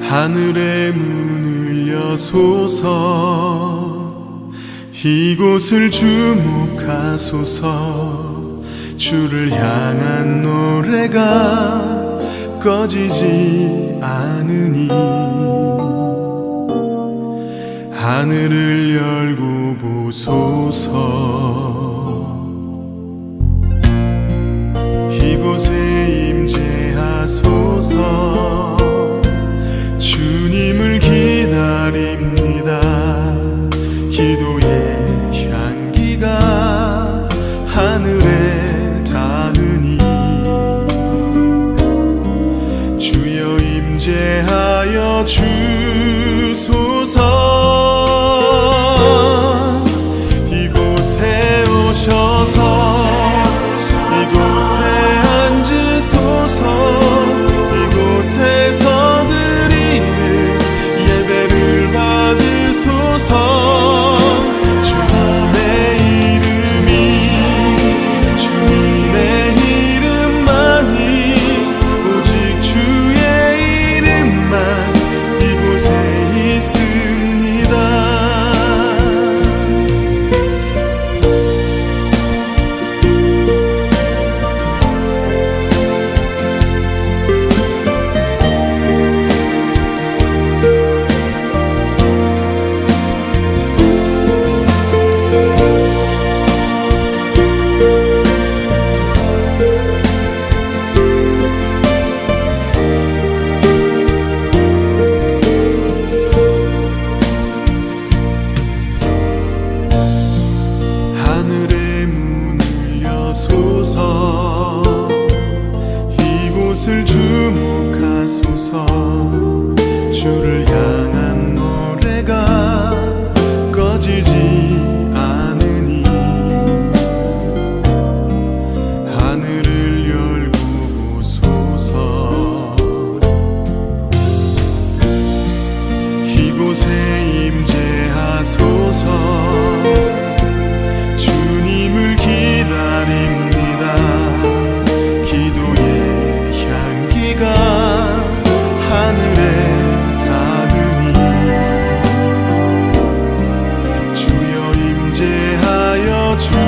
하늘의 문을 여소서 이곳을 주목하소서 주를 향한 노래가 꺼지지 않으니 하늘을 열고 보소서 이곳에 임재하소서 주님을 기다립니다. 기도의 향기가 하늘에 닿으니 주여 임재하여 주소서 이곳에 오셔서 이곳에 앉으소서 이곳에서 드리는 예배를 받으소서 주님의 이름만이 오직 주의 이름만 이곳에 있습니다. 주를 향한 노래가 꺼지지 않으니 하늘을 열고 보소서. 이곳에 임재하소서. 주님을 기다립니다. 기도의 향기가 하늘에 닿으니 주여 임재하여 주소서.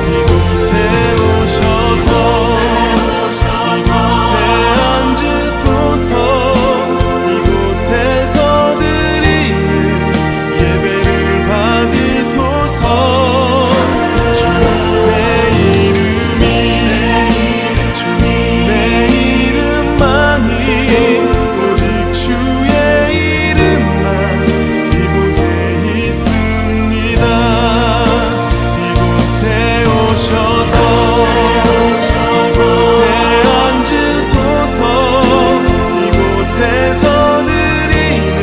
이곳에 오셔서 이곳에 앉으소서. 이곳에서 드리는 예배를 받으소서. 주님의 이름이 주님의 이름만이 오직 주의 이름만 이곳에 있습니다. 이곳에 오셔서 이곳에 앉으소서. 이곳에서 드리는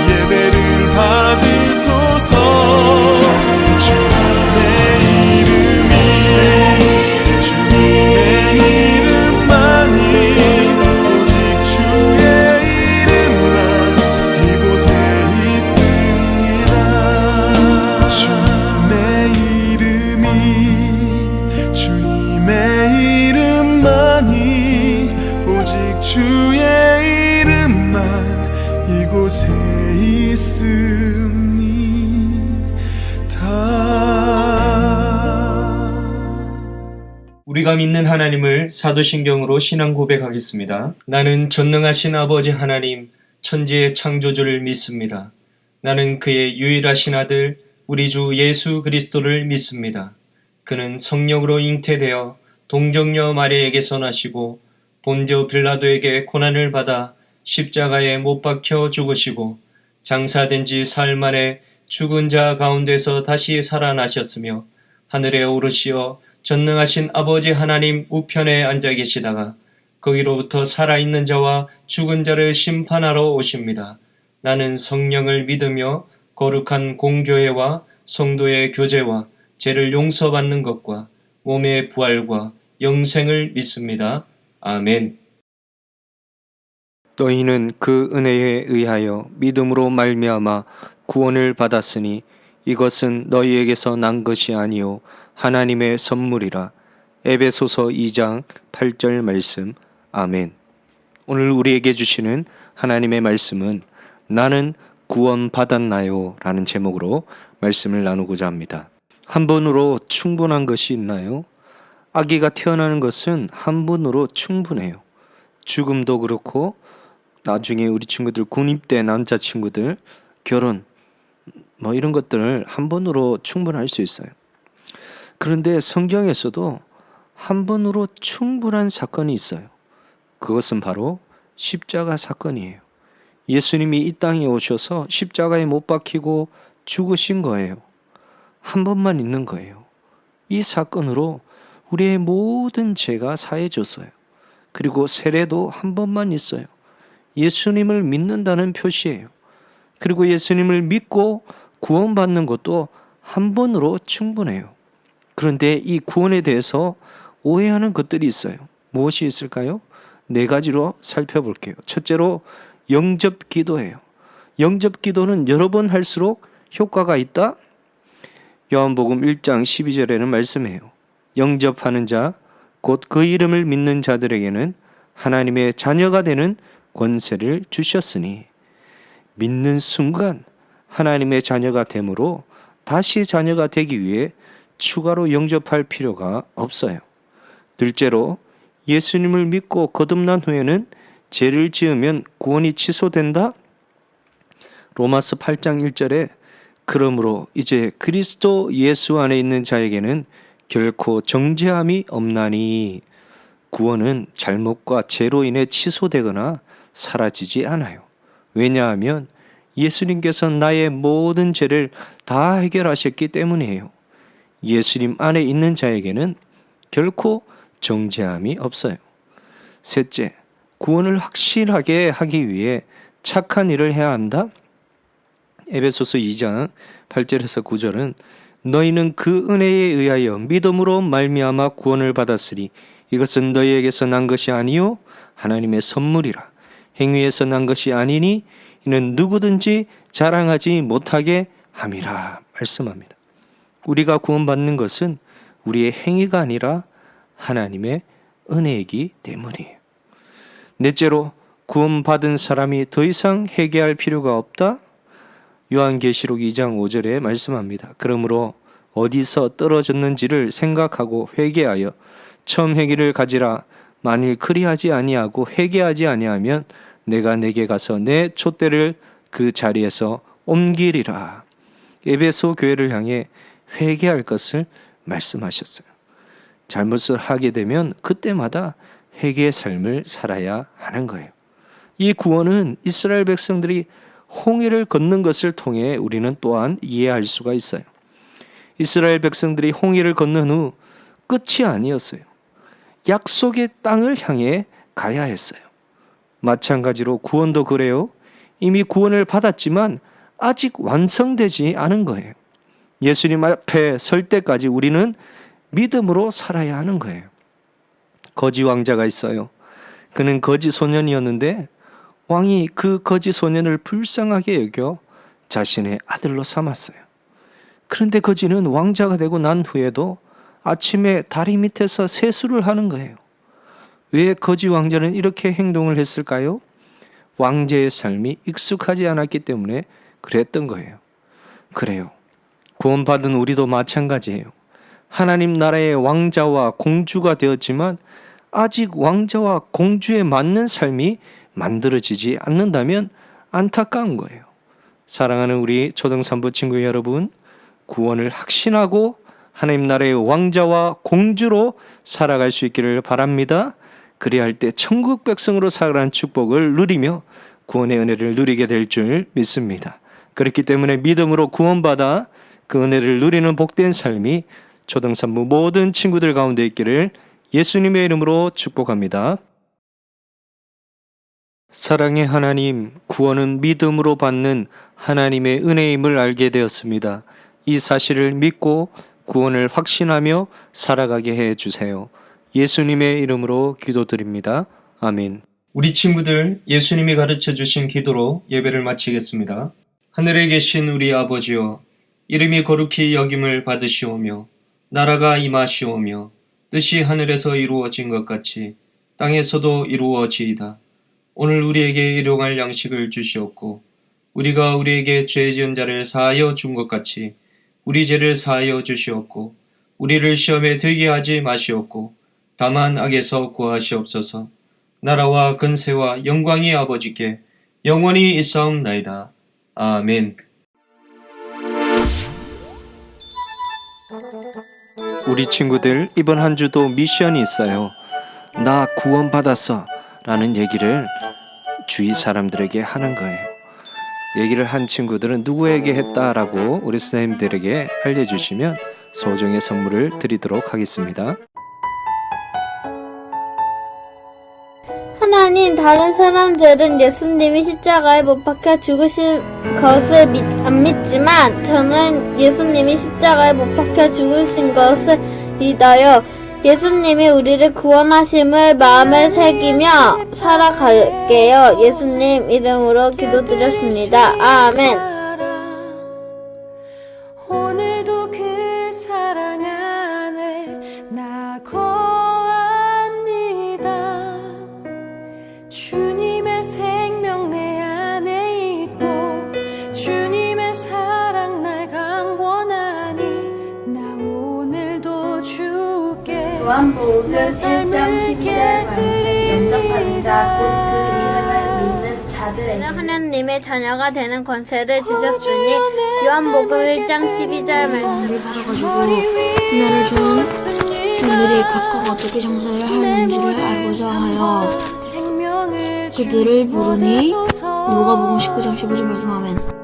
예배를 받으소서. 주님의 이름이 주님의 이름만이 오직 주의 이름만 이곳에 있습니다. 주님의 이름이 주님의 이름만이 오직 주의 이름만 이곳에 있습니다. 우리가 믿는 하나님을 사도신경으로 신앙 고백하겠습니다. 나는 전능하신 아버지 하나님, 천지의 창조주를 믿습니다. 나는 그의 유일하신 아들, 우리 주 예수 그리스도를 믿습니다. 그는 성령으로 잉태되어 동정녀 마리아에게서 나시고 본디오 빌라도에게 고난을 받아 십자가에 못 박혀 죽으시고 장사된 지 사흘 만에 죽은 자 가운데서 다시 살아나셨으며 하늘에 오르시어 전능하신 아버지 하나님 우편에 앉아 계시다가 거기로부터 살아있는 자와 죽은 자를 심판하러 오십니다. 나는 성령을 믿으며 거룩한 공교회와 성도의 교제와 죄를 용서받는 것과 몸의 부활과 영생을 믿습니다. 아멘. 너희는 그 은혜에 의하여 믿음으로 말미암아 구원을 받았으니 이것은 너희에게서 난 것이 아니요 하나님의 선물이라. 에베소서 2장 8절 말씀. 아멘. 오늘 우리에게 주시는 하나님의 말씀은 나는 구원 받았나요? 라는 제목으로 말씀을 나누고자 합니다. 한 번으로 충분한 것이 있나요? 아기가 태어나는 것은 한 번으로 충분해요. 죽음도 그렇고 나중에 우리 친구들 군입대 남자친구들 결혼 이런 것들을 한 번으로 충분할 수 있어요. 그런데 성경에서도 한 번으로 충분한 사건이 있어요. 그것은 바로 십자가 사건이에요. 예수님이 이 땅에 오셔서 십자가에 못 박히고 죽으신 거예요. 한 번만 있는 거예요. 이 사건으로 우리의 모든 죄가 사해졌어요. 그리고 세례도 한 번만 있어요. 예수님을 믿는다는 표시예요. 그리고 예수님을 믿고 구원받는 것도 한 번으로 충분해요. 그런데 이 구원에 대해서 오해하는 것들이 있어요. 무엇이 있을까요? 4가지로 살펴볼게요. 첫째로 영접 기도예요. 영접 기도는 여러 번 할수록 효과가 있다? 요한복음 1장 12절에는 말씀해요. 영접하는 자, 곧 그 이름을 믿는 자들에게는 하나님의 자녀가 되는 권세를 주셨으니 믿는 순간 하나님의 자녀가 되므로 다시 자녀가 되기 위해 추가로 영접할 필요가 없어요. 둘째로 예수님을 믿고 거듭난 후에는 죄를 지으면 구원이 취소된다? 로마서 8장 1절에 그러므로 이제 그리스도 예수 안에 있는 자에게는 결코 정죄함이 없나니 구원은 잘못과 죄로 인해 취소되거나 사라지지 않아요. 왜냐하면 예수님께서 나의 모든 죄를 다 해결하셨기 때문이에요. 예수님 안에 있는 자에게는 결코 정죄함이 없어요. 셋째, 구원을 확실하게 하기 위해 착한 일을 해야 한다. 에베소서 2장 8절에서 9절은 너희는 그 은혜에 의하여 믿음으로 말미암아 구원을 받았으니 이것은 너희에게서 난 것이 아니요 하나님의 선물이라. 행위에서 난 것이 아니니 이는 누구든지 자랑하지 못하게 함이라 말씀합니다. 우리가 구원받는 것은 우리의 행위가 아니라 하나님의 은혜이기 때문이에요. 넷째로, 구원받은 사람이 더 이상 회개할 필요가 없다. 요한계시록 2장 5절에 말씀합니다. 그러므로 어디서 떨어졌는지를 생각하고 회개하여 처음 회개를 가지라. 만일 그리하지 아니하고 회개하지 아니하면 내가 내게 가서 내 촛대를 그 자리에서 옮기리라. 에베소 교회를 향해 회개할 것을 말씀하셨어요. 잘못을 하게 되면 그때마다 회개의 삶을 살아야 하는 거예요. 이 구원은 이스라엘 백성들이 홍해를 걷는 것을 통해 우리는 또한 이해할 수가 있어요. 이스라엘 백성들이 홍해를 건넌 후 끝이 아니었어요. 약속의 땅을 향해 가야 했어요. 마찬가지로 구원도 그래요. 이미 구원을 받았지만 아직 완성되지 않은 거예요. 예수님 앞에 설 때까지 우리는 믿음으로 살아야 하는 거예요. 거지 왕자가 있어요. 그는 거지 소년이었는데 왕이 그 거지 소년을 불쌍하게 여겨 자신의 아들로 삼았어요. 그런데 거지는 왕자가 되고 난 후에도 아침에 다리 밑에서 세수를 하는 거예요. 왜 거지 왕자는 이렇게 행동을 했을까요? 왕제의 삶이 익숙하지 않았기 때문에 그랬던 거예요. 그래요. 구원받은 우리도 마찬가지예요. 하나님 나라의 왕자와 공주가 되었지만 아직 왕자와 공주에 맞는 삶이 만들어지지 않는다면 안타까운 거예요. 사랑하는 우리 초등산부 친구 여러분, 구원을 확신하고 하나님 나라의 왕자와 공주로 살아갈 수 있기를 바랍니다. 그리할 때 천국 백성으로 살아가는 축복을 누리며 구원의 은혜를 누리게 될 줄 믿습니다. 그렇기 때문에 믿음으로 구원받아 그 은혜를 누리는 복된 삶이 초등산부 모든 친구들 가운데 있기를 예수님의 이름으로 축복합니다. 사랑의 하나님, 구원은 믿음으로 받는 하나님의 은혜임을 알게 되었습니다. 이 사실을 믿고 구원을 확신하며 살아가게 해주세요. 예수님의 이름으로 기도드립니다. 아멘. 우리 친구들, 예수님이 가르쳐 주신 기도로 예배를 마치겠습니다. 하늘에 계신 우리 아버지여, 이름이 거룩히 여김을 받으시오며 나라가 임하시오며 뜻이 하늘에서 이루어진 것 같이 땅에서도 이루어지이다. 오늘 우리에게 일용할 양식을 주시옵고 우리가 우리에게 죄 지은 자를 사하여 준 것 같이 우리 죄를 사하여 주시옵고 우리를 시험에 들게 하지 마시옵고 다만 악에서 구하시옵소서. 나라와 근세와 영광이 아버지께 영원히 있사옵나이다. 아멘. 우리 친구들, 이번 한 주도 미션이 있어요. 나 구원받았어 라는 얘기를 주위 사람들에게 하는 거예요. 얘기를 한 친구들은 누구에게 했다라고 우리 선생님들에게 알려주시면 소정의 선물을 드리도록 하겠습니다. 하나님, 다른 사람들은 예수님이 십자가에 못 박혀 죽으신 것을 안 믿지만 저는 예수님이 십자가에 못 박혀 죽으신 것을 믿어요. 예수님이 우리를 구원하심을 마음에 새기며 살아갈게요. 예수님 이름으로 기도드렸습니다. 아멘. 오늘도 그 사랑 안에 나 거합니다. 주님의 생명 내 안에 있고 주님의 사랑 날 강권하니 나 오늘도 주께 요한복음 내 1장 삶을 12절 말씀 영접하는 자 곧 그 이름을 깨뜨리라. 믿는 자들에게 하나님의 자녀가 되는 권세를 주셨으니 요한복음 1장 12절 말씀 은혜를 받아가지고 은혜를 준 종들이 각각 어떻게 정사를 하는지를 알고자 하여 그들을 부르니 누가복음 19장 15절 말씀. 아멘.